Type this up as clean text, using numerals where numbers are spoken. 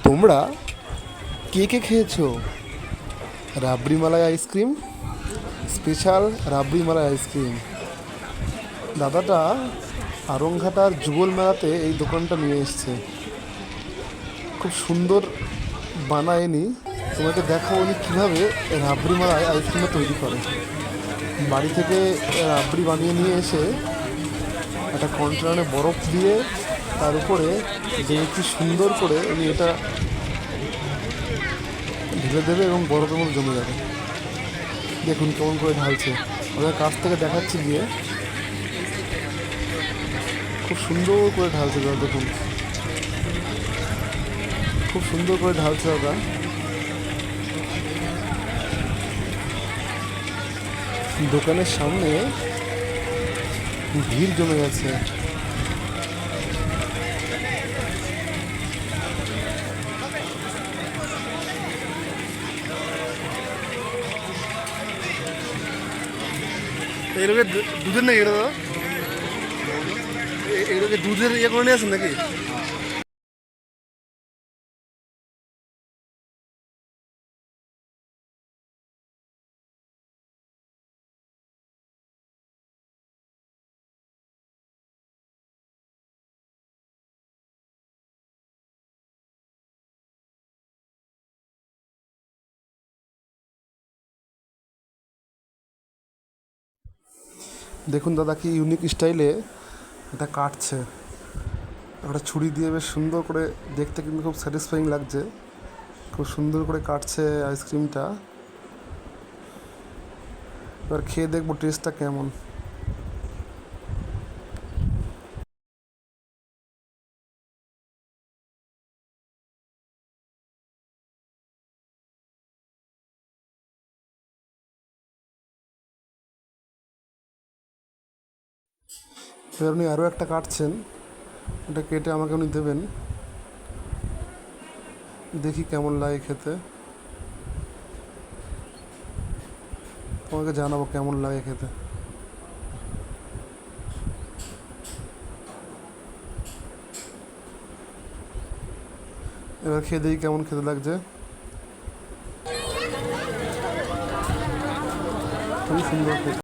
তোমরা কে কে খেয়েছো রাবড়ি মালাই ice cream? Special রাবড়ি মালাই ice cream. দাদাটা আরংঘাটার যুগল মেলাতে এই দোকানটা নিয়ে এসছে। খুব সুন্দর বানায়নি। তোমাকে দেখাবো উনি কীভাবে রাবড়ি মালাই আইসক্রিমটা তৈরি করে। বাড়ি থেকে রাবড়ি বানিয়ে নিয়ে এসে একটা কন্টেনারে বরফ দিয়ে তার উপরে যে কি সুন্দর করে উনি এটা ঢেলে দেবে এবং বরফের মধ্যে জমে যাবে। দেখুন কেমন করে ঢালছে, ওদের কাছ থেকে দেখাচ্ছি গিয়ে। খুব সুন্দর করে ঢালছে দাদা, দেখুন খুব সুন্দর করে ঢালছে দাদা। দোকানের সামনে ভিড় জমে গেছে। এগুলোকে দুধের নাকি এটা দাদা? এগুলোকে দুধের ইয়ে করে নিয়ে আসেন নাকি? দেখুন দাদা কি ইউনিক স্টাইলে এটা কাটছে। একটা ছুরি দিয়ে বেশ সুন্দর করে, দেখতে কিন্তু খুব স্যাটিসফাইং লাগছে। খুব সুন্দর করে কাটছে আইসক্রিমটা। এবার খেয়ে দেখবো টেস্টটা কেমন। এবার উনি আরও একটা কাটছেন, এটা কেটে আমাকে উনি দেবেন। দেখি কেমন লাগে খেতে, তোমাকে জানাবো কেমন লাগে খেতে। এবার খেয়ে দেখি কেমন খেতে লাগছে। খুবই সুন্দর খেতে।